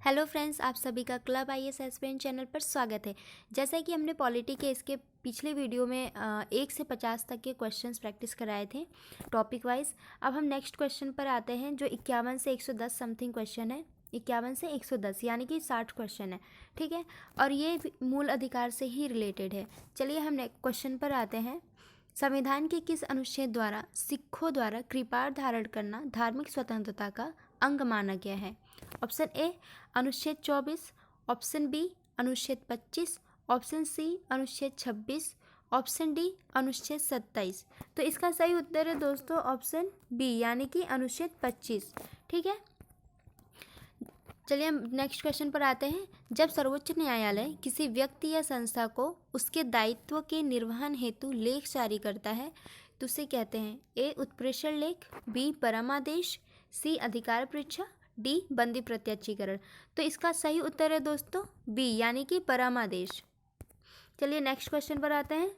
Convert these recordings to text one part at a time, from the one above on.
Hello friends, आप सभी का क्लब आईएएस एस्पिरेंट चैनल पर स्वागत है। जैसा कि हमने पॉलिटी के इसके पिछले वीडियो में 1 से 50 तक के क्वेश्चंस प्रैक्टिस कराए थे टॉपिक वाइज। अब हम नेक्स्ट क्वेश्चन पर आते हैं जो 51 से 110 समथिंग क्वेश्चन है। 51 से 110 यानी कि 60 क्वेश्चन है, ठीक है। और ये मूल अधिकार से ही रिलेटेड है। चलिए हम नेक्स्ट क्वेश्चन पर आते हैं। संविधान के किस अनुच्छेद द्वारा सिखों द्वारा कृपाण धारण करना धार्मिक स्वतंत्रता का अंग माना गया है? ऑप्शन ए अनुच्छेद 24, ऑप्शन बी अनुच्छेद 25, ऑप्शन सी अनुच्छेद 26, ऑप्शन डी अनुच्छेद 27। तो इसका सही उत्तर है दोस्तों ऑप्शन बी यानी कि अनुच्छेद 25, ठीक है। चलिए हम नेक्स्ट क्वेश्चन पर आते हैं। जब सर्वोच्च न्यायालय किसी व्यक्ति या संस्था को उसके दायित्व के निर्वहन हेतु लेख जारी करता है तो उसे कहते हैं ए उत्प्रेषण लेख, बी परमादेश, सी अधिकार परीक्षा, डी बंदी प्रत्यक्षीकरण। तो इसका सही उत्तर है दोस्तों बी यानी कि परमादेश। चलिए नेक्स्ट क्वेश्चन पर आते हैं।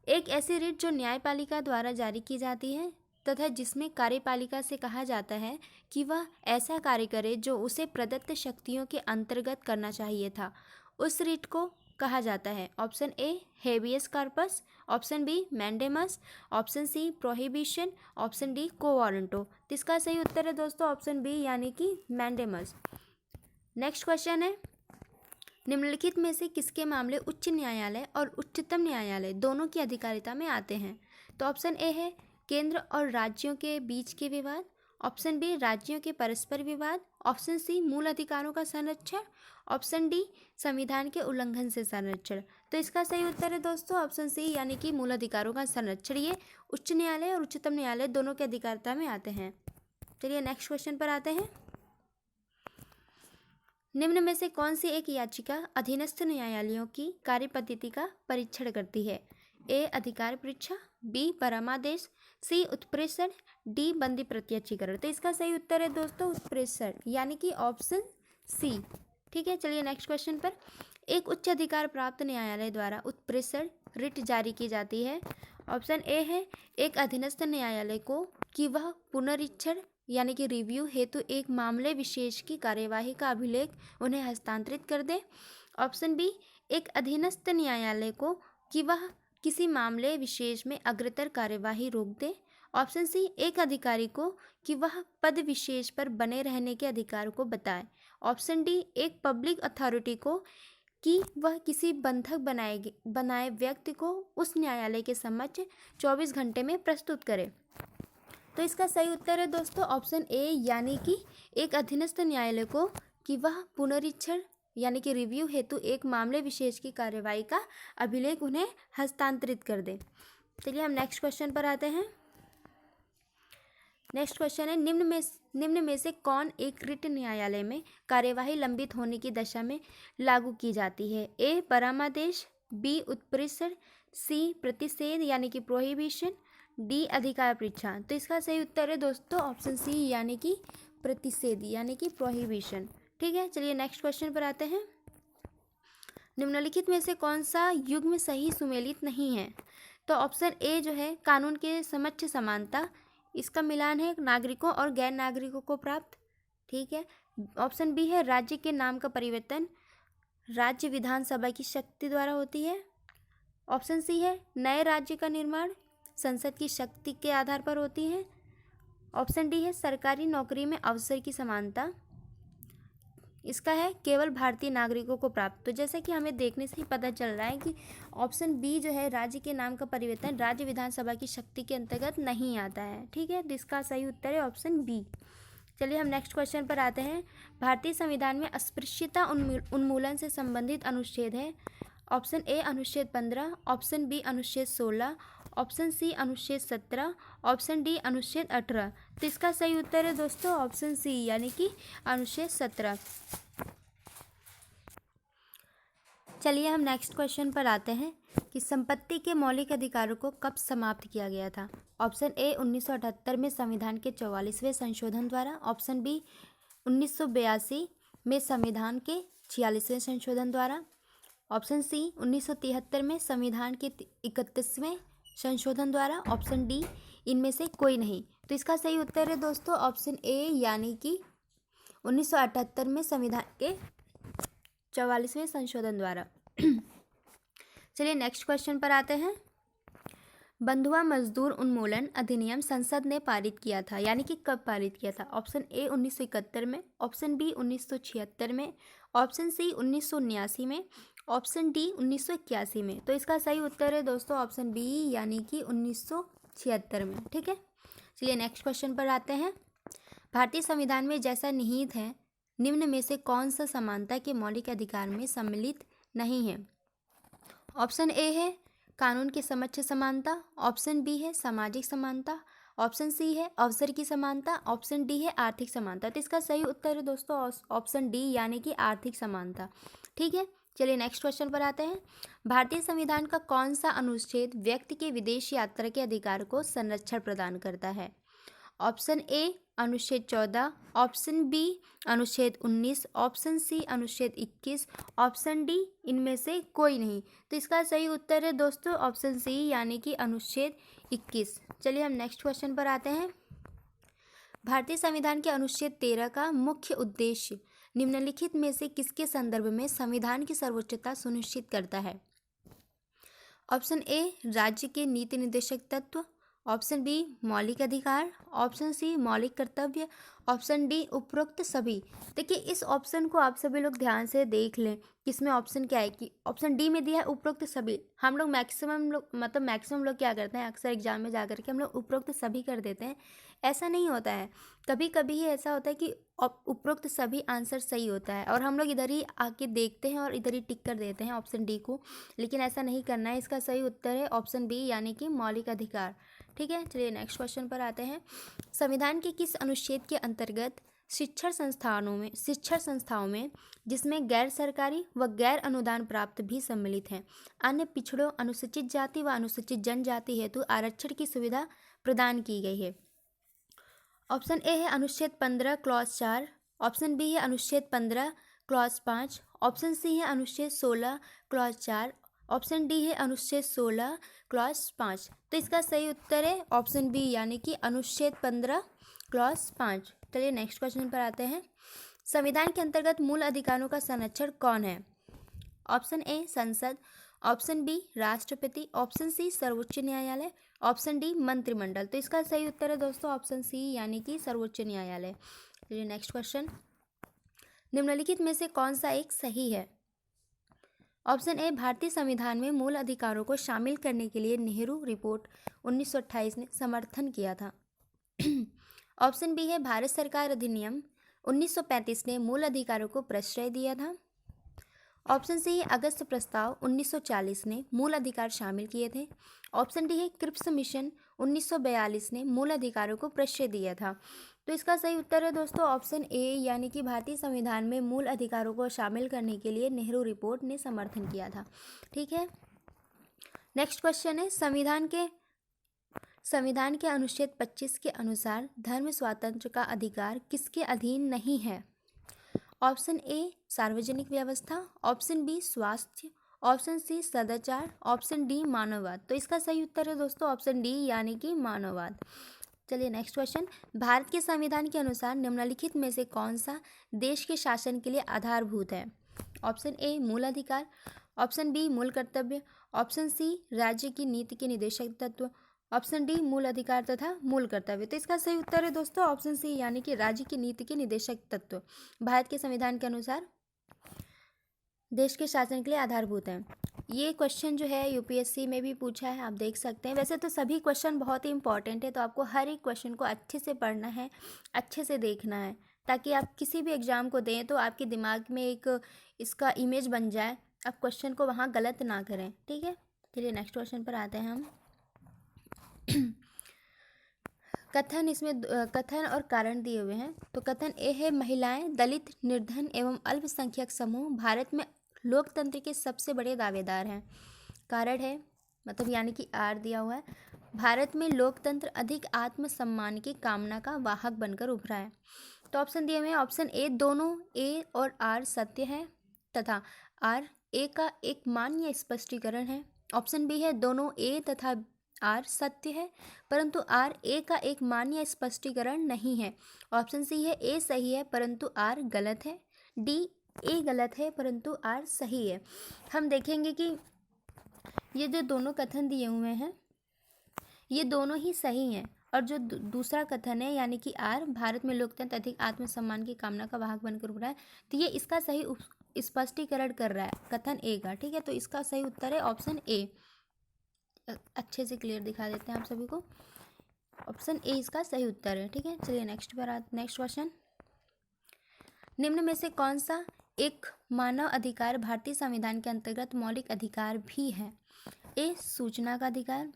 एक ऐसी रिट जो न्यायपालिका द्वारा जारी की जाती है तथा जिसमें कार्यपालिका से कहा जाता है कि वह ऐसा कार्य करे जो उसे प्रदत्त शक्तियों के अंतर्गत करना चाहिए था, उस रिट को कहा जाता है। Option A habeas corpus, option B mandamus, option C prohibition, option D quo warranto. तो इसका सही उत्तर है दोस्तों ऑप्शन बी यानी कि मैंडेमस। नेक्स्ट क्वेश्चन है, निम्नलिखित में से किसके मामले उच्च न्यायालय और उच्चतम न्यायालय दोनों की अधिकारिता में आते हैं? तो ऑप्शन ए है केंद्र और राज्यों के बीच के विवाद, ऑप्शन बी राज्यों के परस्पर विवाद, ऑप्शन सी मूल अधिकारों का संरक्षण, ऑप्शन डी संविधान के उल्लंघन से संरक्षण। तो इसका सही उत्तर है दोस्तों ऑप्शन सी यानी कि मूल अधिकारों का संरक्षण। ये उच्च न्यायालय और उच्चतम न्यायालय दोनों की अधिकारिता में आते हैं। चलिए नेक्स्ट क्वेश्चन पर आते हैं। निम्न में से कौन सी एक याचिका अधीनस्थ न्यायालयों की कार्यपद्धति का परीक्षण करती है? ए अधिकार परीक्षा, बी परमादेश, सी उत्प्रेषण, डी बंदी प्रत्यक्षीकरण। तो इसका सही उत्तर है दोस्तों उत्प्रेषण यानी कि ऑप्शन सी, ठीक है। चलिए नेक्स्ट क्वेश्चन पर। एक उच्च अधिकार प्राप्त न्यायालय द्वारा उत्प्रेषण रिट जारी की जाती है। ऑप्शन ए है एक अधीनस्थ न्यायालय को कि वह पुनरीक्षण यानी कि रिव्यू हेतु एक मामले विशेष की कार्यवाही का अभिलेख उन्हें हस्तांतरित कर दे। ऑप्शन बी एक अधीनस्थ न्यायालय को कि वह किसी मामले विशेष में अग्रतर कार्यवाही रोक दे। ऑप्शन सी एक अधिकारी को कि वह पद विशेष पर बने रहने के अधिकार को बताए। ऑप्शन डी एक पब्लिक अथॉरिटी को कि वह किसी बंधक बनाए व्यक्ति को उस न्यायालय के समक्ष 24 घंटे में प्रस्तुत करे। तो इसका सही उत्तर है दोस्तों ऑप्शन ए यानी कि एक अधीनस्थ न्यायालय को कि वह पुनरीक्षण यानी कि रिव्यू हेतु एक मामले विशेष की कार्यवाही का अभिलेख उन्हें हस्तांतरित कर दे। चलिए हम नेक्स्ट क्वेश्चन पर आते हैं। नेक्स्ट क्वेश्चन है, निम्न में से कौन एक रिट न्यायालय में कार्यवाही लंबित होने की दशा में लागू की जाती है? ए परमादेश, बी उत्प्रेषण, सी प्रतिषेध यानी कि प्रोहिबिशन, डी अधिकार परीक्षा। तो इसका सही उत्तर है दोस्तों ऑप्शन सी यानी कि प्रतिषेध यानी कि प्रोहिबिशन, ठीक है। चलिए नेक्स्ट क्वेश्चन पर आते हैं। निम्नलिखित में से कौन सा युग्म सही सुमेलित नहीं है? तो ऑप्शन ए जो है कानून के समक्ष समानता, इसका मिलान है नागरिकों और गैर नागरिकों को प्राप्त, ठीक है। ऑप्शन बी है राज्य के नाम का परिवर्तन राज्य विधानसभा की शक्ति द्वारा होती है। ऑप्शन सी है नए राज्य का निर्माण संसद की शक्ति के आधार पर होती है। ऑप्शन डी है सरकारी नौकरी में अवसर की समानता, इसका है केवल भारतीय नागरिकों को प्राप्त। तो जैसे कि हमें देखने से ही पता चल रहा है कि ऑप्शन बी जो है राज्य के नाम का परिवर्तन राज्य विधानसभा की शक्ति के अंतर्गत नहीं आता है, ठीक है। इसका सही उत्तर है ऑप्शन बी। चलिए हम नेक्स्ट क्वेश्चन पर आते हैं। भारतीय संविधान में अस्पृश्यता उन्मूलन से संबंधित अनुच्छेद है। ऑप्शन ए अनुच्छेद 15, ऑप्शन बी अनुच्छेद 16, ऑप्शन सी अनुच्छेद 17, ऑप्शन डी अनुच्छेद 18। तो इसका सही उत्तर है दोस्तों ऑप्शन सी यानी कि अनुच्छेद 17। चलिए हम नेक्स्ट क्वेश्चन पर आते हैं कि संपत्ति के मौलिक अधिकारों को कब समाप्त किया गया था? ऑप्शन ए 1978 में संविधान के 44वें संशोधन द्वारा, ऑप्शन बी 1982 में संविधान के 46वें संशोधन द्वारा, ऑप्शन सी 1973 में संविधान के 31वें संशोधन द्वारा, ऑप्शन डी इनमें से कोई नहीं। तो इसका सही उत्तर है दोस्तों ऑप्शन ए यानी कि 1978 में संविधान के 44वें संशोधन द्वारा। चलिए नेक्स्ट क्वेश्चन पर आते हैं। बंधुआ मजदूर उन्मूलन अधिनियम संसद ने पारित किया था, यानी कि कब पारित किया था? ऑप्शन ए 1971 में, ऑप्शन बी 1976 में, ऑप्शन सी 1979 में, ऑप्शन डी 1981 में। तो इसका सही उत्तर है दोस्तों ऑप्शन बी, यानी कि 1976 में। ठीक है, चलिए नेक्स्ट क्वेश्चन पर आते हैं। भारतीय संविधान में जैसा निहित है, निम्न में से कौन सा समानता के मौलिक अधिकार में सम्मिलित नहीं है? ऑप्शन ए है कानून के समक्ष समानता, ऑप्शन बी है सामाजिक समानता, ऑप्शन सी है अवसर की समानता, ऑप्शन डी है आर्थिक समानता। तो इसका सही उत्तर है दोस्तों ऑप्शन डी, यानी कि आर्थिक समानता। ठीक है, चलिए नेक्स्ट क्वेश्चन पर आते हैं। भारतीय संविधान का कौन सा अनुच्छेद व्यक्ति के विदेश यात्रा के अधिकार को संरक्षण प्रदान करता है? ऑप्शन ए अनुच्छेद 14, ऑप्शन बी अनुच्छेद 19, ऑप्शन सी अनुच्छेद 21, ऑप्शन डी इनमें से कोई नहीं। तो इसका सही उत्तर है दोस्तों ऑप्शन सी, यानी कि अनुच्छेद 21। चलिए हम नेक्स्ट क्वेश्चन पर आते हैं। भारतीय संविधान के अनुच्छेद 13 का मुख्य उद्देश्य निम्नलिखित में से किसके संदर्भ में संविधान की सर्वोच्चता सुनिश्चित करता है? ऑप्शन ए राज्य के नीति निर्देशक तत्व, ऑप्शन बी मौलिक अधिकार, ऑप्शन सी मौलिक कर्तव्य, ऑप्शन डी उपरोक्त सभी। देखिए इस ऑप्शन को आप सभी लोग ध्यान से देख लें कि इसमें ऑप्शन क्या है कि ऑप्शन डी में दिया है उपरोक्त सभी। हम लोग मैक्सिमम लोग क्या करते हैं, अक्सर एग्जाम में जा करके हम लोग उपरोक्त सभी कर देते हैं। ऐसा नहीं होता है, कभी कभी ही ऐसा होता है कि उपरोक्त सभी आंसर सही होता है और हम लोग इधर ही आके देखते हैं और इधर ही टिक कर देते हैं ऑप्शन डी को, लेकिन ऐसा नहीं करना है। इसका सही उत्तर है ऑप्शन बी, यानी कि मौलिक अधिकार। ठीक है, चलिए नेक्स्ट क्वेश्चन पर आते हैं। संविधान के किस अनुच्छेद के अंतर्गत शिक्षण संस्थाओं में जिसमें गैर सरकारी व गैर अनुदान प्राप्त भी सम्मिलित हैं, अन्य पिछड़ों, अनुसूचित जाति व अनुसूचित जनजाति हेतु आरक्षण की सुविधा प्रदान की गई है? ऑप्शन ए है अनुच्छेद 15 क्लॉज 4, ऑप्शन बी है अनुच्छेद 15 क्लॉज 5, ऑप्शन सी है अनुच्छेद 16 क्लॉज 4, ऑप्शन डी है अनुच्छेद 16 क्लॉज 5। तो इसका सही उत्तर है ऑप्शन बी, यानी कि अनुच्छेद 15 क्लॉज 5। चलिए नेक्स्ट क्वेश्चन पर आते हैं। संविधान के अंतर्गत मूल अधिकारों का संरक्षण कौन है? ऑप्शन ए संसद, ऑप्शन बी राष्ट्रपति, ऑप्शन सी सर्वोच्च न्यायालय, ऑप्शन डी मंत्रिमंडल। तो इसका सही उत्तर है दोस्तों ऑप्शन सी, यानी कि सर्वोच्च न्यायालय। चलिए नेक्स्ट क्वेश्चन। निम्नलिखित में से कौन सा एक सही है? ऑप्शन ए भारतीय संविधान में मूल अधिकारों को शामिल करने के लिए नेहरू रिपोर्ट 1928 ने समर्थन किया था। ऑप्शन बी है भारत सरकार अधिनियम 1935 ने मूल अधिकारों को प्रश्रय दिया था। ऑप्शन सी अगस्त प्रस्ताव 1940 ने मूल अधिकार शामिल किए थे। ऑप्शन डी है क्रिप्स मिशन 1942 ने मूल अधिकारों को प्रश्रय दिया था। तो इसका सही उत्तर है दोस्तों ऑप्शन ए, यानी कि भारतीय संविधान में मूल अधिकारों को शामिल करने के लिए नेहरू रिपोर्ट ने समर्थन किया था। ठीक है, नेक्स्ट क्वेश्चन है। संविधान के अनुच्छेद 25 के अनुसार धर्म स्वातंत्र्य का अधिकार किसके अधीन नहीं है? ऑप्शन ए सार्वजनिक व्यवस्था, ऑप्शन बी स्वास्थ्य, ऑप्शन सी सदाचार, ऑप्शन डी मानववाद। तो इसका सही उत्तर है दोस्तों ऑप्शन डी, यानी कि मानववाद। चलिए नेक्स्ट क्वेश्चन। भारत के संविधान के अनुसार निम्नलिखित में से कौन सा देश के शासन के लिए आधारभूत है? ऑप्शन ए मूल अधिकार, ऑप्शन बी मूल कर्तव्य, ऑप्शन सी राज्य की नीति के निदेशक तत्व, ऑप्शन डी मूल अधिकार तथा मूल कर्तव्य। तो इसका सही उत्तर है दोस्तों ऑप्शन सी, यानी कि राज्य की नीति के निदेशक तत्व भारत के संविधान के अनुसार देश के शासन के लिए आधारभूत है। ये क्वेश्चन जो है यूपीएससी में भी पूछा है, आप देख सकते हैं। वैसे तो सभी क्वेश्चन बहुत ही इंपॉर्टेंट है, तो आपको हर एक क्वेश्चन को अच्छे से पढ़ना है, अच्छे से देखना है, ताकि आप किसी भी एग्जाम को दें तो आपके दिमाग में एक इसका इमेज बन जाए, आप क्वेश्चन को वहाँ गलत ना करें। ठीक है, चलिए नेक्स्ट क्वेश्चन पर आते हैं हम। कथन और कारण दिए हुए हैं। तो कथन ए है महिलाएं, दलित, निर्धन एवं अल्पसंख्यक समूह भारत में लोकतंत्र के सबसे बड़े दावेदार हैं। कारण है यानी कि आर दिया हुआ है, भारत में लोकतंत्र अधिक आत्मसम्मान की कामना का वाहक बनकर उभरा है। तो ऑप्शन दिए हुए हैं। ऑप्शन ए दोनों ए और आर सत्य है तथा आर ए का एक मान्य स्पष्टीकरण है। ऑप्शन बी है दोनों ए तथा आर सत्य है परंतु आर ए का एक मान्य स्पष्टीकरण नहीं है। ऑप्शन सी है ए सही है परंतु आर गलत है। डी ए गलत है परंतु आर सही है। हम देखेंगे कि ये जो दोनों कथन दिए हुए हैं ये दोनों ही सही हैं और जो दूसरा कथन है यानी कि आर भारत में लोकतंत्र अधिक आत्मसम्मान की कामना का वाहक बनकर उभरा है, तो ये इसका सही स्पष्टीकरण कर रहा है कथन ए का। ठीक है, तो इसका सही उत्तर है ऑप्शन ए। अच्छे से क्लियर दिखा देते हैं आप सभी को, ऑप्शन ए इसका सही उत्तर है। ठीक है, चलिए नेक्स्ट क्वेश्चन। निम्न में से कौन सा एक मानव अधिकार भारतीय संविधान के अंतर्गत मौलिक अधिकार भी है? ए सूचना का अधिकार,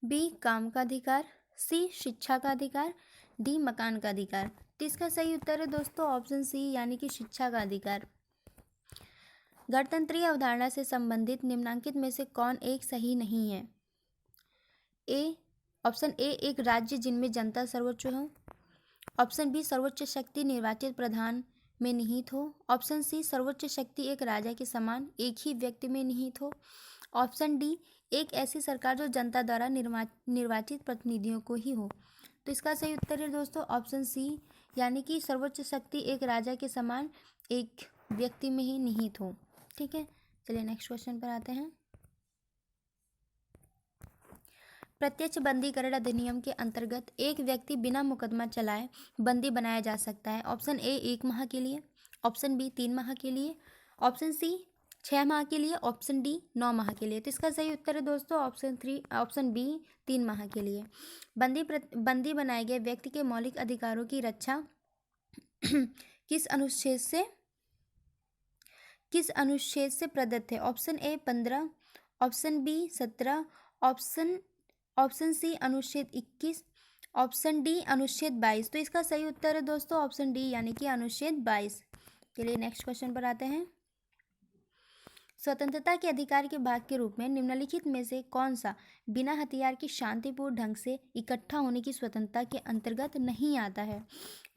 बी काम का अधिकार, सी शिक्षा का अधिकार, डी मकान का अधिकार। तो इसका सही उत्तर है दोस्तों ऑप्शन सी यानी कि शिक्षा का अधिकार। गणतंत्रीय अवधारणा से संबंधित निम्नांकित में से कौन एक सही नहीं है? ए ऑप्शन ए एक राज्य जिनमें जनता सर्वोच्च हो। ऑप्शन बी सर्वोच्च शक्ति निर्वाचित प्रधान में निहित हो। ऑप्शन सी सर्वोच्च शक्ति एक राजा के समान एक ही व्यक्ति में निहित हो। ऑप्शन डी एक ऐसी सरकार जो जनता द्वारा निर्वाचित प्रतिनिधियों को ही हो। तो इसका सही उत्तर है दोस्तों ऑप्शन सी यानी कि सर्वोच्च शक्ति एक राजा के समान एक व्यक्ति में ही निहित हो। ठीक है, चलिए नेक्स्ट क्वेश्चन पर आते हैं। प्रत्यक्ष बंदीकरण अधिनियम के अंतर्गत एक व्यक्ति बिना मुकदमा चलाए बंदी बनाया जा सकता है। ऑप्शन ए 1 माह के लिए, ऑप्शन बी 3 माह के लिए, ऑप्शन सी 6 माह के लिए, ऑप्शन डी 9 माह के लिए। तो इसका सही उत्तर है दोस्तों ऑप्शन बी 3 माह के लिए। बंदी बनाए गए व्यक्ति के मौलिक अधिकारों की रक्षा किस अनुच्छेद से प्रदत्त है? Option A 15, option B 17, option C अनुच्छेद 21, ऑप्शन डी अनुच्छेद 22। तो इसका सही उत्तर है दोस्तों ऑप्शन डी यानी कि अनुच्छेद 22। चलिए नेक्स्ट क्वेश्चन पर आते हैं। स्वतंत्रता के अधिकार के भाग के रूप में निम्नलिखित में से कौन सा बिना हथियार की शांतिपूर्ण ढंग से इकट्ठा होने की स्वतंत्रता के अंतर्गत नहीं आता है?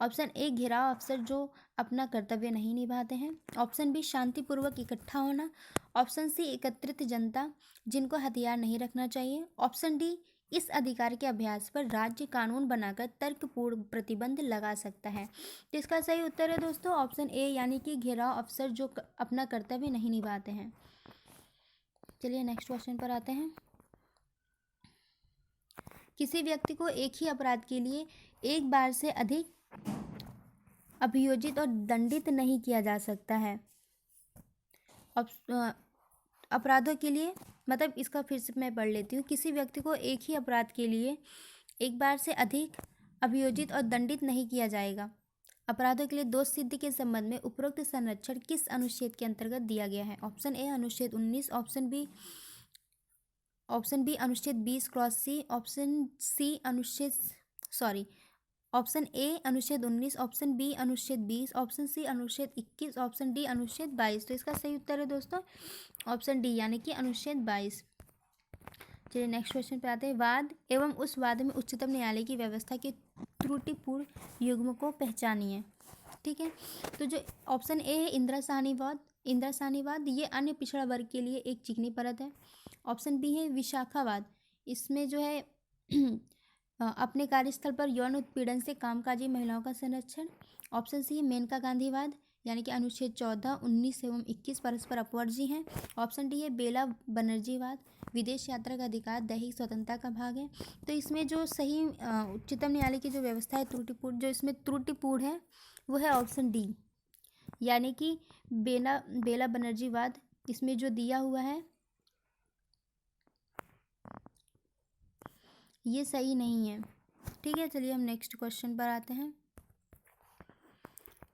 ऑप्शन ए घेराव अफसर जो अपना कर्तव्य नहीं निभाते हैं। ऑप्शन बी शांतिपूर्वक इकट्ठा होना। ऑप्शन सी एकत्रित जनता जिनको हथियार नहीं रखना चाहिए। ऑप्शन डी इस अधिकार के अभ्यास पर राज्य कानून बनाकर तर्कपूर्ण प्रतिबंध लगा सकता है। तो इसका सही उत्तर है दोस्तों ऑप्शन ए यानी कि घेराव अफसर जो अपना कर्तव्य नहीं निभाते हैं। चलिए नेक्स्ट क्वेश्चन पर आते हैं। किसी व्यक्ति को एक ही अपराध के लिए एक बार से अधिक अभियोजित और दंडित नहीं किया जा सकता है। अपराधों के लिए मतलब इसका फिर से मैं पढ़ लेती हूँ। किसी व्यक्ति को एक ही अपराध के लिए एक बार से अधिक अभियोजित और दंडित नहीं किया जाएगा। अपराधों के लिए दोष सिद्धि के संबंध में उपरोक्त संरक्षण किस अनुच्छेद के अंतर्गत दिया गया है? ऑप्शन ए अनुच्छेद 19, ऑप्शन बी अनुच्छेद 20(c), ऑप्शन ए अनुच्छेद 19, ऑप्शन बी अनुच्छेद 20, ऑप्शन सी अनुच्छेद 21, ऑप्शन डी अनुच्छेद 22। तो इसका सही उत्तर है दोस्तों ऑप्शन डी यानी कि अनुच्छेद 22। चलिए नेक्स्ट क्वेश्चन पे आते हैं। वाद एवं उस वाद में उच्चतम न्यायालय की व्यवस्था के त्रुटिपूर्ण युग्म को पहचानिए। ठीक है, तो जो ऑप्शन ए है इंदिरा साहनीवाद ये अन्य पिछड़ा वर्ग के लिए एक चिकनी परत है। ऑप्शन बी है विशाखावाद, इसमें जो है अपने कार्यस्थल पर यौन उत्पीड़न से कामकाजी महिलाओं का संरक्षण। ऑप्शन सी मेनका गांधीवाद यानी कि अनुच्छेद 14, 19 एवं 21 परस्पर अपवर्जी हैं। ऑप्शन डी है बेला बनर्जीवाद, विदेश यात्रा का अधिकार दैहिक स्वतंत्रता का भाग है। तो इसमें जो सही उच्चतम न्यायालय की जो व्यवस्था है त्रुटिपूर्ण है वो है ऑप्शन डी यानी कि बेला बनर्जीवाद। इसमें जो दिया हुआ है ये सही नहीं है। ठीक है, चलिए हम नेक्स्ट क्वेश्चन पर आते हैं।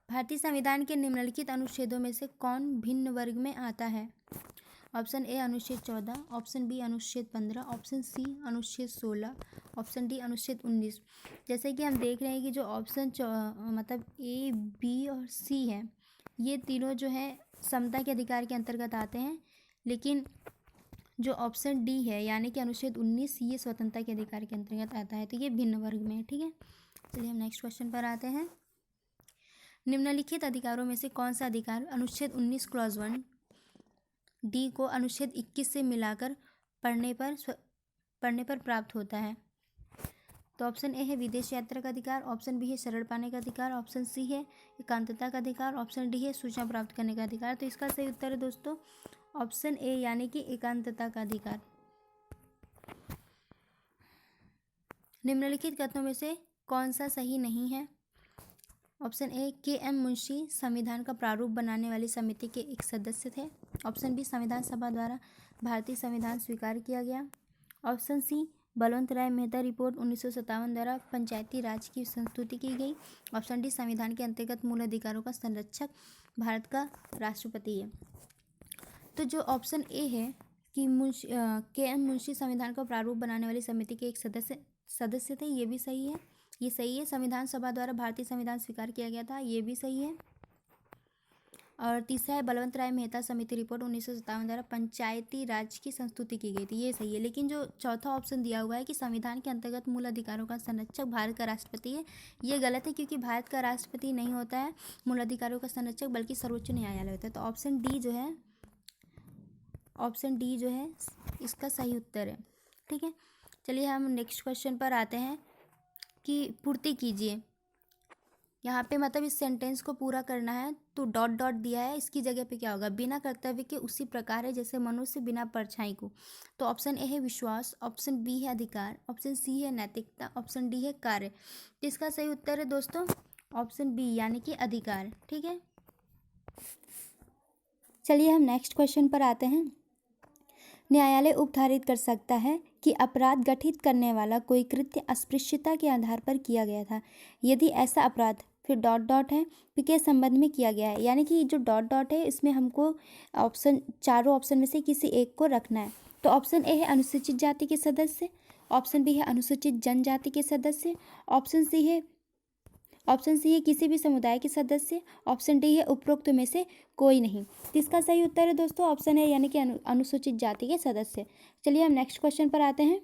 भारतीय संविधान के निम्नलिखित अनुच्छेदों में से कौन भिन्न वर्ग में आता है? ऑप्शन ए अनुच्छेद 14, ऑप्शन बी अनुच्छेद 15, ऑप्शन सी अनुच्छेद 16, ऑप्शन डी अनुच्छेद 19। जैसे कि हम देख रहे हैं कि जो ऑप्शन मतलब ए, बी और सी है ये तीनों जो है समता के अधिकार के अंतर्गत आते हैं, लेकिन जो ऑप्शन डी है यानी कि अनुच्छेद 19 ये स्वतंत्रता के अधिकार के अंतर्गत आता है, तो ये भिन्न वर्ग में है। ठीक है, चलिए हम नेक्स्ट क्वेश्चन पर आते हैं। निम्नलिखित अधिकारों में से कौन सा अधिकार अनुच्छेद 19 क्लॉज 1 डी को अनुच्छेद 21 से मिलाकर पढ़ने पर पढ़ने पर प्राप्त होता है? तो ऑप्शन ए है विदेश यात्रा का अधिकार, ऑप्शन बी है शरण पाने का अधिकार, ऑप्शन सी है एकांतता का अधिकार, ऑप्शन डी है सूचना प्राप्त करने का अधिकार। तो इसका सही उत्तर है दोस्तों ऑप्शन ए यानी कि एकांतता का अधिकार। निम्नलिखित कथनों में से कौन सा सही नहीं है? ऑप्शन ए के.एम. मुंशी संविधान का प्रारूप बनाने वाली समिति के एक सदस्य थे। ऑप्शन बी संविधान सभा द्वारा भारतीय संविधान स्वीकार किया गया। ऑप्शन सी बलवंत राय मेहता रिपोर्ट 1957 द्वारा पंचायती राज की संस्तुति की गई। ऑप्शन डी संविधान के अंतर्गत मूल अधिकारों का संरक्षक भारत का राष्ट्रपति है। तो जो ऑप्शन ए है कि के.एम. मुंशी संविधान का प्रारूप बनाने वाली समिति के एक सदस्य थे, ये भी सही है, ये सही है। संविधान सभा द्वारा भारतीय संविधान स्वीकार किया गया था, ये भी सही है। और तीसरा है बलवंत राय मेहता समिति रिपोर्ट 1957 द्वारा पंचायती राज की संस्तुति की गई थी, ये सही है। लेकिन जो चौथा ऑप्शन दिया हुआ है कि संविधान के अंतर्गत मूल अधिकारों का संरक्षक भारत का राष्ट्रपति है, ये गलत है, क्योंकि भारत का राष्ट्रपति नहीं होता है मूल अधिकारों का संरक्षक, बल्कि सर्वोच्च न्यायालय होता है। तो ऑप्शन डी जो है इसका सही उत्तर है। ठीक है, चलिए हम नेक्स्ट क्वेश्चन पर आते हैं कि पूर्ति कीजिए। यहाँ पे मतलब इस सेंटेंस को पूरा करना है, तो डॉट डॉट दिया है, इसकी जगह पे क्या होगा? बिना कर्तव्य के उसी प्रकार है जैसे मनुष्य बिना परछाई को। तो ऑप्शन ए है विश्वास, ऑप्शन बी है अधिकार, ऑप्शन सी है नैतिकता, ऑप्शन डी है कार्य। तो इसका सही उत्तर है दोस्तों ऑप्शन बी यानी कि अधिकार। ठीक है, चलिए हम नेक्स्ट क्वेश्चन पर आते हैं। न्यायालय उपधारित कर सकता है कि अपराध गठित करने वाला कोई कृत्य अस्पृश्यता के आधार पर किया गया था यदि ऐसा अपराध, फिर डॉट डॉट है, के संबंध में किया गया है। यानी कि जो डॉट डॉट है इसमें हमको चारों ऑप्शन में से किसी एक को रखना है। तो ऑप्शन ए है अनुसूचित जाति के सदस्य, ऑप्शन बी है अनुसूचित जनजाति के सदस्य, ऑप्शन सी है किसी भी समुदाय के सदस्य, ऑप्शन डी है उपरोक्त में से कोई नहीं। तो इसका सही उत्तर है दोस्तों ऑप्शन है यानी कि अनुसूचित जाति के सदस्य। चलिए हम नेक्स्ट क्वेश्चन पर आते हैं।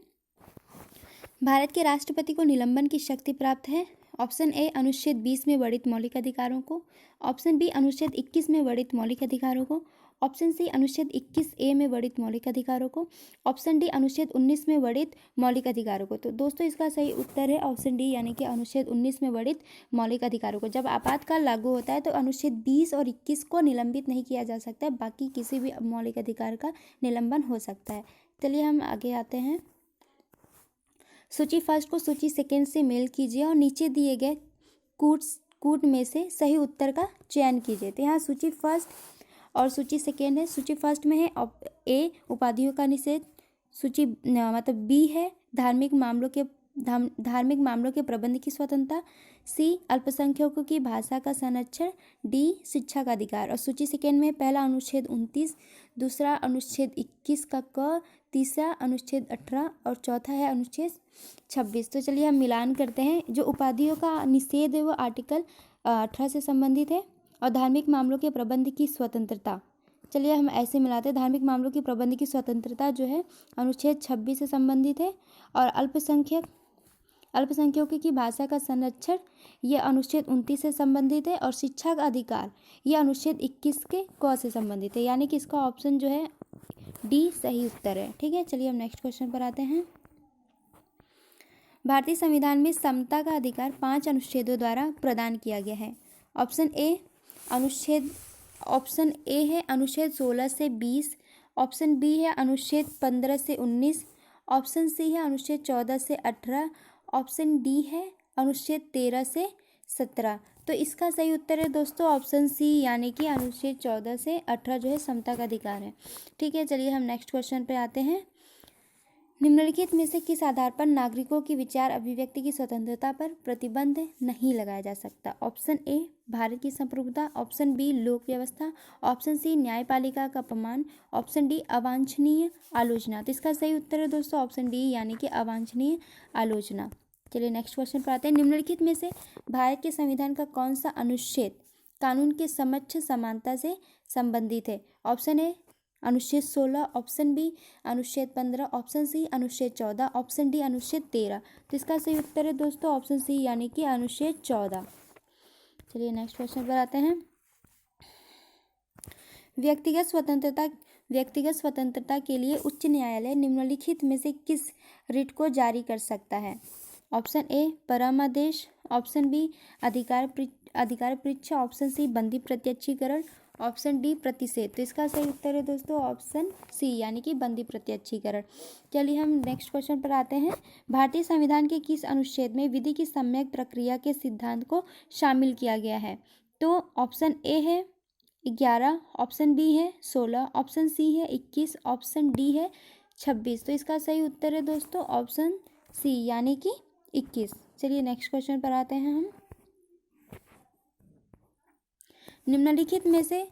भारत के राष्ट्रपति को निलंबन की शक्ति प्राप्त है। ऑप्शन ए अनुच्छेद 20 में वर्णित मौलिक अधिकारों को, ऑप्शन बी अनुच्छेद 21 में वर्णित मौलिक अधिकारों को, ऑप्शन सी अनुच्छेद 21A में वर्णित मौलिक अधिकारों को, ऑप्शन डी अनुच्छेद 19 में वर्णित मौलिक अधिकारों को। तो दोस्तों इसका सही उत्तर है ऑप्शन डी यानी कि अनुच्छेद 19 में वर्णित मौलिक अधिकारों को। जब आपातकाल लागू होता है तो अनुच्छेद 20 और 21 को निलंबित नहीं किया जा सकता है, बाकी किसी भी मौलिक अधिकार का निलंबन हो सकता है। चलिए हम आगे आते हैं। सूची फर्स्ट को सूची सेकेंड से मेल कीजिए और नीचे दिए गए कूट में से सही उत्तर का चयन कीजिए। तो यहाँ सूची फर्स्ट और सूची सेकेंड है। सूची फर्स्ट में है ए उपाधियों का निषेध, सूची मतलब बी है धार्मिक मामलों के प्रबंध की स्वतंत्रता, सी अल्पसंख्यकों की भाषा का संरक्षण, डी शिक्षा का अधिकार। और सूची सेकेंड में पहला अनुच्छेद 29, दूसरा अनुच्छेद 21 का क, तीसरा अनुच्छेद 18 और चौथा है अनुच्छेद 26। तो चलिए हम मिलान करते हैं। जो उपाधियों का निषेध है वो आर्टिकल 18 से संबंधित है, और धार्मिक मामलों के प्रबंध की स्वतंत्रता, चलिए हम ऐसे मिलाते हैं, धार्मिक मामलों की प्रबंध की स्वतंत्रता जो है अनुच्छेद 26 से संबंधित है, और अल्पसंख्यकों की भाषा का संरक्षण यह अनुच्छेद 29 से संबंधित है, और शिक्षा का अधिकार यह अनुच्छेद 21 के क से संबंधित है। यानी कि इसका ऑप्शन जो है डी सही उत्तर है। ठीक है, चलिए हम नेक्स्ट क्वेश्चन पर आते हैं। भारतीय संविधान में समता का अधिकार 5 अनुच्छेदों द्वारा प्रदान किया गया है। ऑप्शन ए है अनुच्छेद 16 से 20, ऑप्शन बी है अनुच्छेद 15 से 19, ऑप्शन सी है अनुच्छेद 14 से 18, ऑप्शन डी है अनुच्छेद 13 से 17। तो इसका सही उत्तर है दोस्तों ऑप्शन सी यानी कि अनुच्छेद 14 से 18 जो है समता का अधिकार है। ठीक है, चलिए हम नेक्स्ट क्वेश्चन पे आते हैं। निम्नलिखित में से किस आधार पर नागरिकों की विचार अभिव्यक्ति की स्वतंत्रता पर प्रतिबंध नहीं लगाया जा सकता? ऑप्शन ए भारत की संप्रभुता, ऑप्शन बी लोक व्यवस्था, ऑप्शन सी न्यायपालिका का अपमान, ऑप्शन डी अवांछनीय आलोचना। तो इसका सही उत्तर है दोस्तों ऑप्शन डी यानी कि अवांछनीय आलोचना। चलिए नेक्स्ट क्वेश्चन पर आते हैं। निम्नलिखित में से भारत के संविधान का कौन सा अनुच्छेद कानून के समक्ष समानता से संबंधित है? ऑप्शन ए अनुच्छेद 16, ऑप्शन बी अनुच्छेद 15, ऑप्शन सी अनुच्छेद 14, ऑप्शन डी अनुच्छेद 13। तो इसका सही उत्तर है दोस्तों ऑप्शन सी यानी कि अनुच्छेद 14। चलिए नेक्स्ट क्वेश्चन पर आते हैं। व्यक्तिगत स्वतंत्रता के लिए उच्च न्यायालय निम्नलिखित में से किस रिट को जारी कर सकता है? ऑप्शन ए परमादेश, ऑप्शन बी अधिकार परीक्षा, ऑप्शन सी बंदी प्रत्यक्षीकरण, ऑप्शन डी प्रतिषेध। तो इसका सही उत्तर है दोस्तों ऑप्शन सी यानी कि बंदी प्रत्यक्षीकरण। चलिए हम नेक्स्ट क्वेश्चन पर आते हैं। भारतीय संविधान के किस अनुच्छेद में विधि की सम्यक प्रक्रिया के सिद्धांत को शामिल किया गया है? तो ऑप्शन ए है 11, ऑप्शन बी है 16, ऑप्शन सी है 21, ऑप्शन डी है 26। तो इसका सही उत्तर है दोस्तों ऑप्शन सी यानी कि 21। चलिए नेक्स्ट क्वेश्चन पर आते हैं हम। निम्नलिखित में से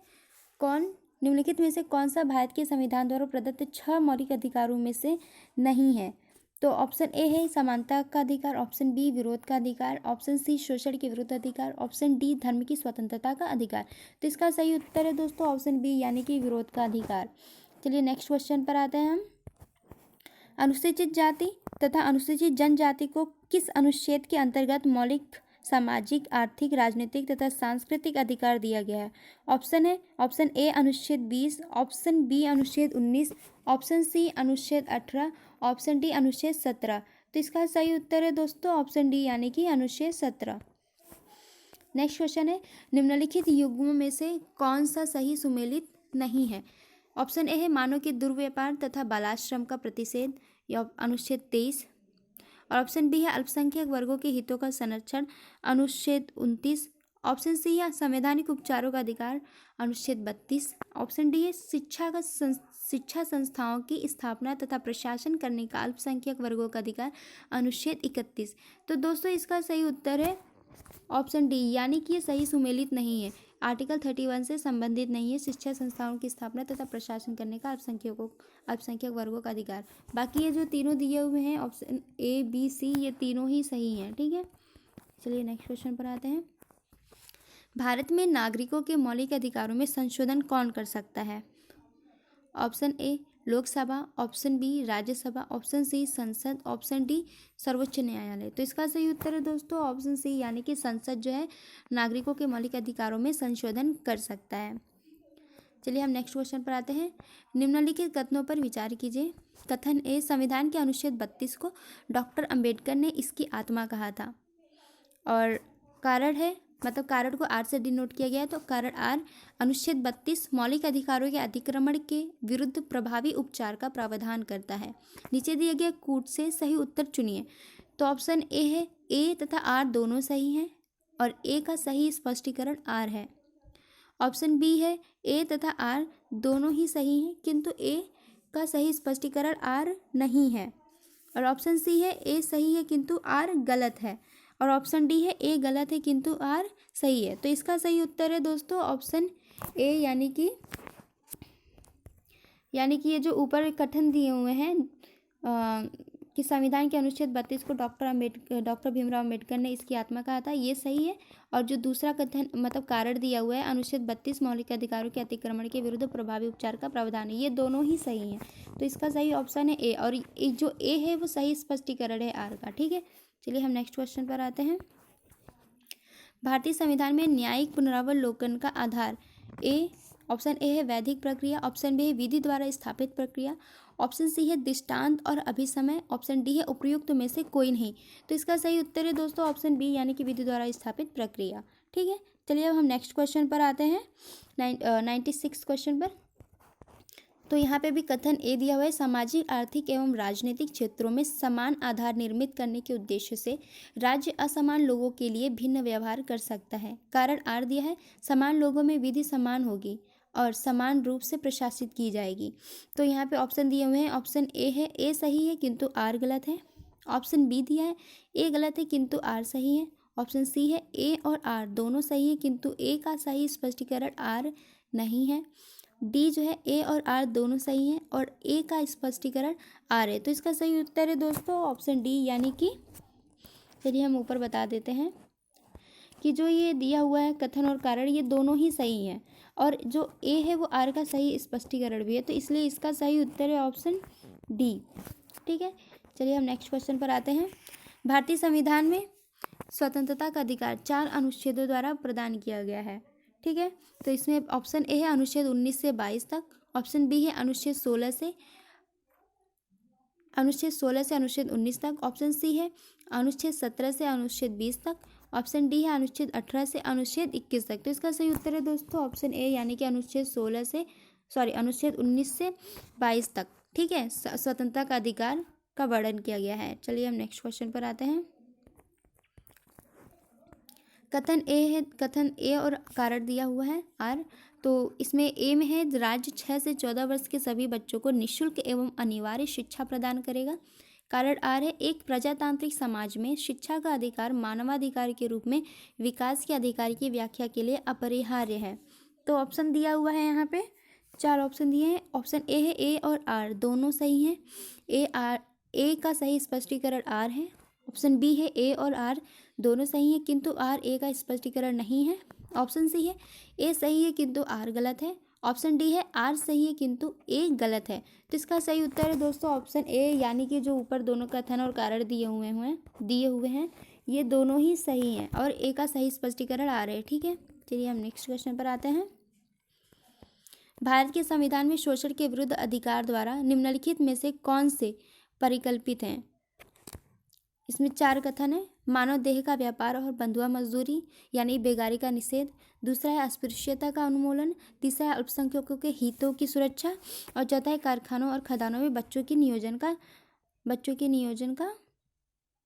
कौन सा भारत के संविधान द्वारा प्रदत्त 6 मौलिक अधिकारों में से नहीं है? तो ऑप्शन ए है समानता का अधिकार, ऑप्शन बी विरोध का अधिकार, ऑप्शन सी शोषण के विरुद्ध अधिकार, ऑप्शन डी धर्म की स्वतंत्रता का अधिकार। तो इसका सही उत्तर है दोस्तों ऑप्शन बी यानी कि विरोध का अधिकार। चलिए नेक्स्ट क्वेश्चन पर आते हैं हम। अनुसूचित जाति तथा अनुसूचित जनजाति को किस अनुच्छेद के अंतर्गत मौलिक सामाजिक, आर्थिक, राजनीतिक तथा सांस्कृतिक अधिकार दिया गया है? ऑप्शन ए अनुच्छेद 20, ऑप्शन बी अनुच्छेद 19, ऑप्शन सी अनुच्छेद 18, ऑप्शन डी अनुच्छेद 17। तो इसका सही उत्तर है दोस्तों ऑप्शन डी यानी कि अनुच्छेद 17। नेक्स्ट क्वेश्चन है निम्नलिखित युग्मों में से कौन सा सही सुमेलित नहीं है? ऑप्शन ए है मानव के दुर्व्यापार तथा बालाश्रम का प्रतिषेध या अनुच्छेद 23, और ऑप्शन बी है अल्पसंख्यक वर्गों के हितों का संरक्षण अनुच्छेद 29, ऑप्शन सी है संवैधानिक उपचारों का अधिकार अनुच्छेद 32, ऑप्शन डी है शिक्षा संस्थाओं की स्थापना तथा प्रशासन करने का अल्पसंख्यक वर्गों का अधिकार अनुच्छेद 31। तो दोस्तों इसका सही उत्तर है ऑप्शन डी यानी कि ये सही सुमेलित नहीं है, आर्टिकल 31 से संबंधित नहीं है शिक्षा संस्थाओं की स्थापना तथा प्रशासन करने का अल्पसंख्यक वर्गों का अधिकार। बाकी ये जो तीनों दिए हुए हैं ऑप्शन ए बी सी ये तीनों ही सही हैं। ठीक है, चलिए नेक्स्ट क्वेश्चन पर आते हैं। भारत में नागरिकों के मौलिक अधिकारों में संशोधन कौन कर सकता है? Option A Lok Sabha, option B Rajya Sabha, option C संसद, ऑप्शन डी सर्वोच्च न्यायालय। तो इसका सही उत्तर है दोस्तों ऑप्शन सी यानी कि संसद जो है नागरिकों के मौलिक अधिकारों में संशोधन कर सकता है। चलिए हम नेक्स्ट क्वेश्चन पर आते हैं। निम्नलिखित कथनों पर विचार कीजिए। कथन ए संविधान के अनुच्छेद 32 को डॉक्टर अंबेडकर ने इसकी आत्मा कहा था, और कारण है मतलब कारण को आर से डिनोट किया गया है। तो कारण आर अनुच्छेद 32 मौलिक अधिकारों के अतिक्रमण के विरुद्ध प्रभावी उपचार का प्रावधान करता है। नीचे दिए गए कूट से सही उत्तर चुनिए। तो ऑप्शन ए है ए तथा आर दोनों सही हैं और ए का सही स्पष्टीकरण आर है। ऑप्शन बी है ए तथा आर दोनों ही सही हैं किंतु ए का सही स्पष्टीकरण आर नहीं है, और ऑप्शन सी है ए सही है किंतु आर गलत है, और ऑप्शन डी है ए गलत है किंतु आर सही है। तो इसका सही उत्तर है दोस्तों ऑप्शन ए यानी कि ये जो ऊपर कथन दिए हुए हैं कि संविधान के अनुच्छेद 32 को डॉक्टर भीमराव अम्बेडकर ने इसकी आत्मा कहा था, ये सही है। और जो दूसरा कथन मतलब कारण दिया हुआ है अनुच्छेद 32 मौलिक अधिकारों के अतिक्रमण के विरुद्ध प्रभावी उपचार का प्रावधान है, ये दोनों ही सही हैं। तो इसका सही ऑप्शन है ए, और जो ए है वो सही स्पष्टीकरण है आर का। ठीक है, चलिए हम नेक्स्ट क्वेश्चन पर आते हैं। भारतीय संविधान में न्यायिक पुनरावलोकन का आधार ऑप्शन ए है वैधिक प्रक्रिया, ऑप्शन बी है विधि द्वारा स्थापित प्रक्रिया, ऑप्शन सी है दृष्टांत और अभिसमय, ऑप्शन डी है उपर्युक्त में से कोई नहीं। तो इसका सही उत्तर है दोस्तों ऑप्शन बी यानी कि विधि द्वारा स्थापित प्रक्रिया। ठीक है, चलिए अब हम नेक्स्ट क्वेश्चन पर आते हैं 96 क्वेश्चन पर। तो यहाँ पे भी कथन ए दिया हुआ है सामाजिक, आर्थिक एवं राजनीतिक क्षेत्रों में समान आधार निर्मित करने के उद्देश्य से राज्य असमान लोगों के लिए भिन्न व्यवहार कर सकता है। कारण आर दिया है समान लोगों में विधि समान होगी और समान रूप से प्रशासित की जाएगी। तो यहाँ पे ऑप्शन दिए हुए हैं, ऑप्शन ए है ए सही है किंतु आर गलत है, ऑप्शन बी दिया है ए गलत है किंतु आर सही है, ऑप्शन सी है ए और आर दोनों सही है किंतु ए का सही स्पष्टीकरण आर नहीं है, डी जो है ए और आर दोनों सही हैं और ए का स्पष्टीकरण आर है। तो इसका सही उत्तर है दोस्तों ऑप्शन डी यानी कि चलिए हम ऊपर बता देते हैं कि जो ये दिया हुआ है कथन और कारण ये दोनों ही सही हैं और जो ए है वो आर का सही स्पष्टीकरण भी है, तो इसलिए इसका सही उत्तर है ऑप्शन डी। ठीक है, चलिए हम नेक्स्ट क्वेश्चन पर आते हैं। भारतीय संविधान में स्वतंत्रता का अधिकार 4 अनुच्छेदों द्वारा प्रदान किया गया है। ठीक है। तो इसमें ऑप्शन ए है अनुच्छेद 19 से 22 तक, ऑप्शन बी है अनुच्छेद 16 से अनुच्छेद 19 तक, ऑप्शन सी है अनुच्छेद 17 से अनुच्छेद 20 तक, ऑप्शन डी है अनुच्छेद 18 से अनुच्छेद 21 तक। तो इसका सही उत्तर है दोस्तों ऑप्शन ए, यानी कि अनुच्छेद 19 से 22 तक। ठीक है, स्वतंत्रता का अधिकार का वर्णन किया गया है। चलिए हम नेक्स्ट क्वेश्चन पर आते हैं। कथन ए और कारण दिया हुआ है आर। तो इसमें ए में है राज्य 6 से 14 वर्ष के सभी बच्चों को निःशुल्क एवं अनिवार्य शिक्षा प्रदान करेगा। कारण आर है एक प्रजातांत्रिक समाज में शिक्षा का अधिकार मानवाधिकार के रूप में विकास के अधिकार की व्याख्या के लिए अपरिहार्य है। तो ऑप्शन दिया हुआ है, यहाँ पे 4 ऑप्शन दिए हैं। ऑप्शन ए है ए और आर दोनों सही हैं। ए का सही स्पष्टीकरण आर है। ऑप्शन बी है ए और आर दोनों सही है किंतु आर ए का स्पष्टीकरण नहीं है। ऑप्शन सी है ए सही है किंतु आर गलत है। ऑप्शन डी है आर सही है किंतु ए गलत है। तो इसका सही उत्तर है दोस्तों ऑप्शन ए, यानी कि जो ऊपर दोनों कथन और कारण दिए हुए हैं ये दोनों ही सही हैं और ए का सही स्पष्टीकरण आर है। ठीक है, चलिए हम नेक्स्ट क्वेश्चन पर आते हैं। भारत के संविधान में शोषण के विरुद्ध अधिकार द्वारा निम्नलिखित में से कौन से परिकल्पित हैं? इसमें 4 कथन है। मानव देह का व्यापार और बंधुआ मजदूरी यानी बेगारी का निषेध, दूसरा है अस्पृश्यता का उन्मूलन, तीसरा है अल्पसंख्यकों के हितों की सुरक्षा और चौथा है कारखानों और खदानों में बच्चों के नियोजन का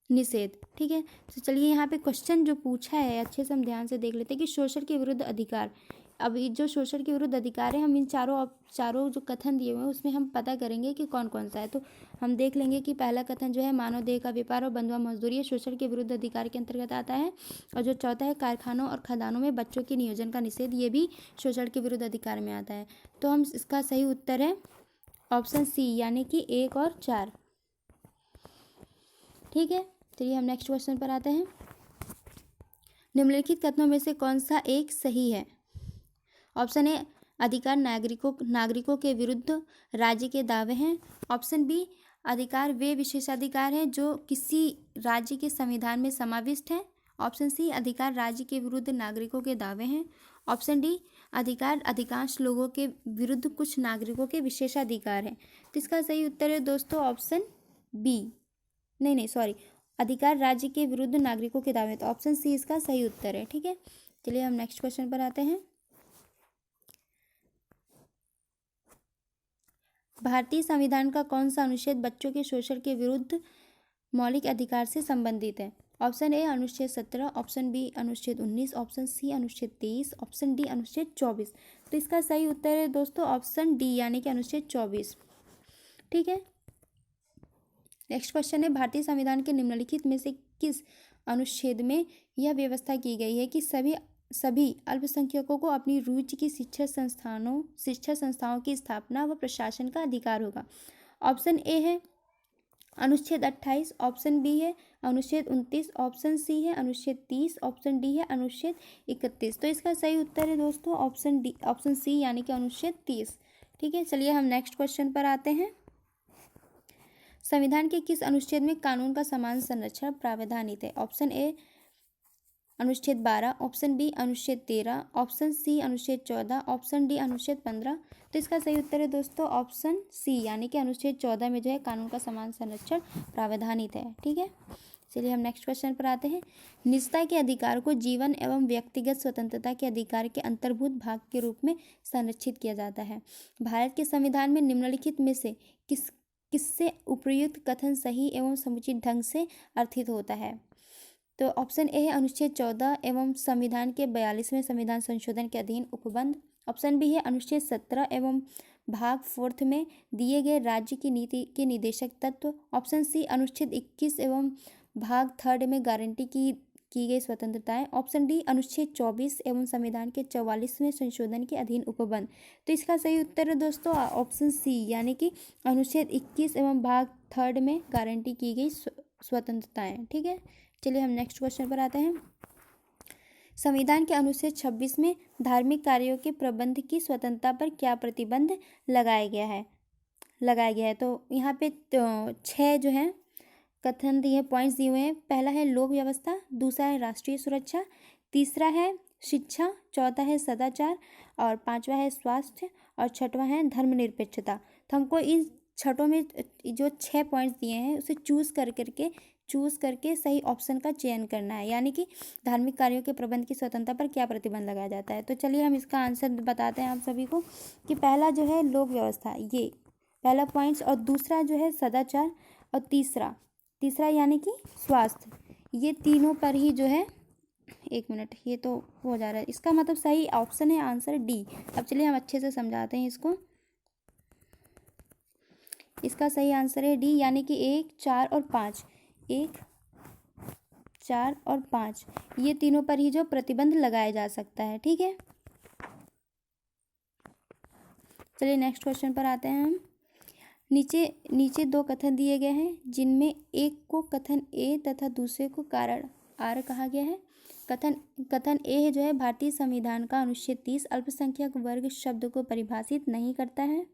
निषेध। ठीक है, तो चलिए यहाँ पे क्वेश्चन जो पूछा है अच्छे से हम ध्यान से देख लेते हैं कि शोषण के विरुद्ध अधिकार। अब ये जो शोषण के विरुद्ध अधिकार है, हम इन चारों जो कथन दिए हुए हैं उसमें हम पता करेंगे कि कौन कौन सा है। तो हम देख लेंगे कि पहला कथन जो है मानव देह का व्यापार और बंधुआ मजदूरी शोषण के विरुद्ध अधिकार के अंतर्गत आता है, और जो चौथा है कारखानों और खदानों में बच्चों के नियोजन का निषेध, ये भी शोषण के विरुद्ध अधिकार में आता है। तो हम इसका सही उत्तर है ऑप्शन सी, यानी कि 1 और 4। ठीक है, चलिए हम नेक्स्ट क्वेश्चन पर आते हैं। निम्नलिखित कथनों में से कौन सा एक सही है? ऑप्शन ए अधिकार नागरिकों के विरुद्ध राज्य के दावे हैं। ऑप्शन बी अधिकार वे विशेषाधिकार हैं जो किसी राज्य के संविधान में समाविष्ट हैं। ऑप्शन सी अधिकार राज्य के विरुद्ध नागरिकों के दावे हैं। ऑप्शन डी अधिकार अधिकांश लोगों के विरुद्ध कुछ नागरिकों के विशेषाधिकार हैं। तो इसका सही उत्तर है दोस्तों ऑप्शन बी, अधिकार राज्य के विरुद्ध नागरिकों के दावे। तो ऑप्शन सी इसका सही उत्तर है। ठीक है, चलिए हम नेक्स्ट क्वेश्चन पर आते हैं। भारतीय संविधान का कौन सा अनुच्छेद बच्चों के शोषण के विरुद्ध मौलिक अधिकार से संबंधित है? ऑप्शन ए अनुच्छेद 17, ऑप्शन बी अनुच्छेद 19, ऑप्शन सी अनुच्छेद 23, ऑप्शन डी अनुच्छेद 24। तो इसका सही उत्तर है दोस्तों ऑप्शन डी, यानी कि अनुच्छेद 24। ठीक है, नेक्स्ट क्वेश्चन है भारतीय संविधान के निम्नलिखित में से किस अनुच्छेद में यह व्यवस्था की गई है कि सभी अल्पसंख्यकों को अपनी रुचि की शिक्षा संस्थाओं की स्थापना व प्रशासन का अधिकार होगा? ऑप्शन ए है अनुच्छेद 28, ऑप्शन बी है अनुच्छेद 29, ऑप्शन सी है अनुच्छेद 30, ऑप्शन डी है अनुच्छेद 31। तो इसका सही उत्तर है दोस्तों ऑप्शन सी, यानी कि अनुच्छेद 30। ठीक है, चलिए हम नेक्स्ट क्वेश्चन पर आते हैं। संविधान के किस अनुच्छेद में कानून का समान संरक्षण प्रावधानित है? ऑप्शन ए अनुच्छेद 12, ऑप्शन बी अनुच्छेद 13, ऑप्शन सी अनुच्छेद 14, ऑप्शन डी अनुच्छेद 15। तो इसका सही उत्तर है दोस्तों ऑप्शन सी, यानी कि अनुच्छेद 14 में जो है कानून का समान संरक्षण प्रावधानित है। ठीक है, चलिए हम नेक्स्ट क्वेश्चन पर आते हैं। निजता के अधिकार को जीवन एवं व्यक्तिगत स्वतंत्रता के अधिकार के अंतर्भूत भाग के रूप में संरक्षित किया जाता है। भारत के संविधान में निम्नलिखित में से किससे उपर्युक्त कथन सही एवं समुचित ढंग से अर्थित होता है? तो ऑप्शन ए है अनुच्छेद 14 एवं संविधान के 42वें संविधान संशोधन के अधीन उपबंध। ऑप्शन बी है अनुच्छेद 17 एवं भाग 4 में दिए गए राज्य की नीति के निदेशक तत्व। ऑप्शन सी अनुच्छेद 21 एवं भाग 3 में गारंटी की गई स्वतंत्रताएं। ऑप्शन डी अनुच्छेद 24 एवं संविधान के 44वें संशोधन के अधीन उपबंध। तो इसका सही उत्तर है दोस्तों ऑप्शन सी, यानी कि अनुच्छेद 21 एवं भाग 3 में गारंटी की गई स्वतंत्रताएं। ठीक है, चलिए हम नेक्स्ट क्वेश्चन पर आते हैं। संविधान के अनुच्छेद 26 में धार्मिक कार्यों के प्रबंध की स्वतंत्रता पर क्या प्रतिबंध लगाया गया है? तो यहाँ पे 6 जो है कथन दिए, पॉइंट्स दिए हुए हैं। पहला है लोक व्यवस्था, दूसरा है राष्ट्रीय सुरक्षा, तीसरा है शिक्षा, चौथा है सदाचार, और पांचवा है स्वास्थ्य, और छठवां है धर्मनिरपेक्षता। तो हमको इन छठों में जो 6 पॉइंट्स दिए हैं उसे चूज़ करके सही ऑप्शन का चयन करना है, यानी कि धार्मिक कार्यों के प्रबंध की स्वतंत्रता पर क्या प्रतिबंध लगाया जाता है। तो चलिए हम इसका आंसर बताते हैं आप सभी को कि पहला जो है लोक व्यवस्था, ये पहला पॉइंट्स, और दूसरा जो है सदाचार, और तीसरा यानी कि स्वास्थ्य, ये तीनों पर ही जो है, एक मिनट ये तो हो जा रहा है, इसका मतलब सही ऑप्शन है आंसर डी। अब चलिए हम अच्छे से समझाते हैं इसको। इसका सही आंसर है डी, यानी कि 1, 4 और 5, 1, 4 और 5 ये तीनों पर ही जो प्रतिबंध लगाया जा सकता है। ठीक है, चलिए नेक्स्ट क्वेश्चन पर आते हैं हम। नीचे 2 कथन दिए गए हैं, जिनमें एक को कथन ए तथा दूसरे को कारण आर कहा गया है। कथन ए है जो है, भारतीय संविधान का अनुच्छेद 30 अल्पसंख्यक वर्ग शब्द को परिभाषित नहीं करता है।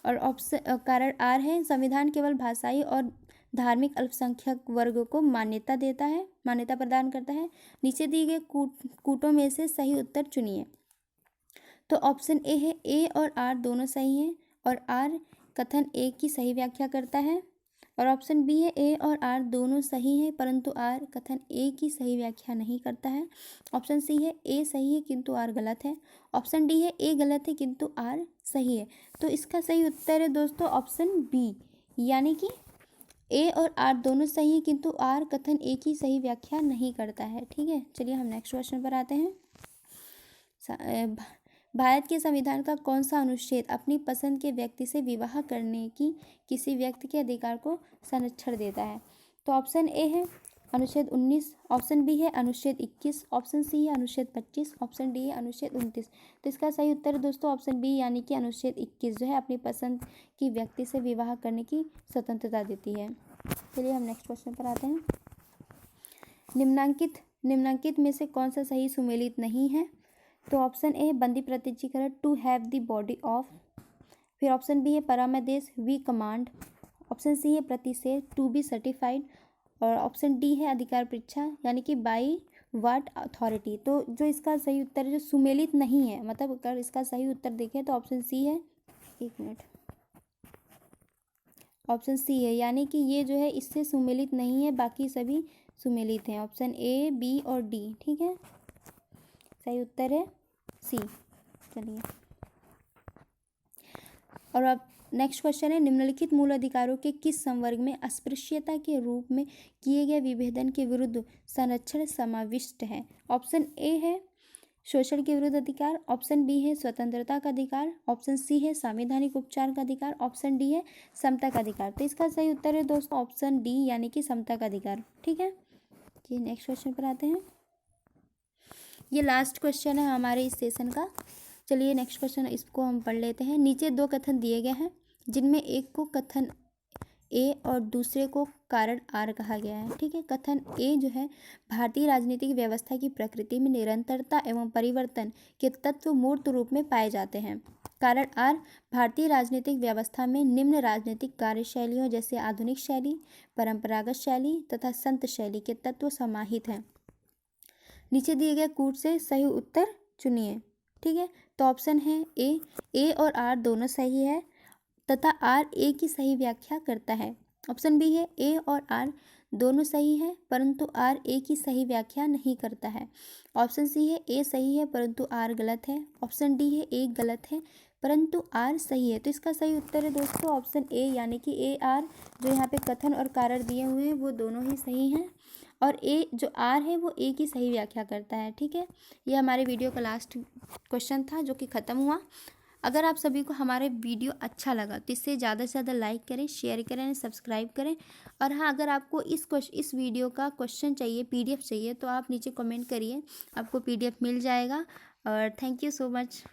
और ऑप्शन कारण आर है, संविधान केवल भाषाई और धार्मिक अल्पसंख्यक वर्ग को मान्यता प्रदान करता है। नीचे दिए गए कूटों में से सही उत्तर चुनिए। तो ऑप्शन ए है, ए और आर दोनों सही हैं, और आर कथन ए की सही व्याख्या करता है। और ऑप्शन बी है, ए और आर दोनों सही हैं, परंतु आर कथन ए की सही व्याख्या नहीं करता है। ऑप्शन सी है, ए सही है किंतु आर गलत है। ऑप्शन डी है, ए गलत है किंतु आर सही है। तो इसका सही उत्तर है दोस्तों ऑप्शन बी, यानी कि ए और आर दोनों सही हैं किंतु आर कथन ए की सही व्याख्या नहीं करता है। ठीक है, चलिए हम नेक्स्ट क्वेश्चन पर आते हैं। भारत के संविधान का कौन सा अनुच्छेद अपनी पसंद के व्यक्ति से विवाह करने की किसी व्यक्ति के अधिकार को संरक्षण देता है। तो ऑप्शन ए है अनुच्छेद 19, ऑप्शन बी है अनुच्छेद 21, ऑप्शन सी है अनुच्छेद 25, ऑप्शन डी है अनुच्छेद 29। तो इसका सही उत्तर है दोस्तों ऑप्शन बी, यानी कि अनुच्छेद 21 जो है अपनी पसंद की व्यक्ति से विवाह करने की स्वतंत्रता देती है। चलिए हम नेक्स्ट क्वेश्चन पर आते हैं। निम्नांकित में से कौन सा सही सुमेलित नहीं है। तो ऑप्शन ए है बंदी प्रत्यक्षीकरण, to have the body of. फिर ऑप्शन बी है परामदेश, वी कमांड। ऑप्शन सी है प्रतिषेध, टू बी सर्टिफाइड। और ऑप्शन डी है अधिकार परीक्षा, यानी कि बाई व्हाट अथॉरिटी। तो जो इसका सही उत्तर है, जो सुमेलित नहीं है, मतलब अगर इसका सही उत्तर देखें तो ऑप्शन सी है, एक मिनट, ऑप्शन सी है, यानी कि ये जो है इससे सुमेलित नहीं है, बाकी सभी सुमेलित हैं। ऑप्शन ए, बी और डी। ठीक है, सही उत्तर है सी। चलिए, और अब नेक्स्ट क्वेश्चन है, निम्नलिखित मूल अधिकारों के किस संवर्ग में अस्पृश्यता के रूप में किए गए विभेदन के विरुद्ध संरक्षण समाविष्ट है। ऑप्शन ए है शोषण के विरुद्ध अधिकार, ऑप्शन बी है स्वतंत्रता का अधिकार, ऑप्शन सी है संवैधानिक उपचार का अधिकार, ऑप्शन डी है समता का अधिकार। तो इसका सही उत्तर है दोस्तों ऑप्शन डी, यानी कि समता का अधिकार। ठीक है, ये नेक्स्ट क्वेश्चन पर आते हैं। ये लास्ट क्वेश्चन है हमारे इस सेशन का। चलिए नेक्स्ट क्वेश्चन इसको हम पढ़ लेते हैं। नीचे 2 कथन दिए गए हैं, जिनमें एक को कथन ए और दूसरे को कारण आर कहा गया है। ठीक है, कथन ए जो है, भारतीय राजनीतिक व्यवस्था की प्रकृति में निरंतरता एवं परिवर्तन के तत्व मूर्त रूप में पाए जाते हैं। कारण आर, भारतीय राजनीतिक व्यवस्था में निम्न राजनीतिक कार्यशैलियों जैसे आधुनिक शैली, परंपरागत शैली तथा संत शैली के तत्व समाहित हैं। नीचे दिए गए कूट से सही उत्तर चुनिए। ठीक है, तो ऑप्शन है ए और आर दोनों सही है तथा आर ए की सही व्याख्या करता है। ऑप्शन बी है, ए और आर दोनों सही है परंतु आर ए की सही व्याख्या नहीं करता है। ऑप्शन सी है, ए सही है परंतु आर गलत है। ऑप्शन डी है, ए गलत है परंतु आर सही है। तो इसका सही उत्तर है दोस्तों ऑप्शन ए, यानी कि ए आर जो यहाँ पे कथन और कारण दिए हुए हैं वो दोनों ही सही हैं, और ए जो आर है वो ए की सही व्याख्या करता है। ठीक है, ये हमारे वीडियो का लास्ट क्वेश्चन था जो कि ख़त्म हुआ। अगर आप सभी को हमारे वीडियो अच्छा लगा तो इसे ज़्यादा से ज़्यादा लाइक करें, शेयर करें, सब्सक्राइब करें। और हाँ, अगर आपको इस वीडियो का क्वेश्चन चाहिए, पीडीएफ चाहिए, तो आप नीचे कमेंट करिए, आपको पीडीएफ मिल जाएगा। और थैंक यू सो मच।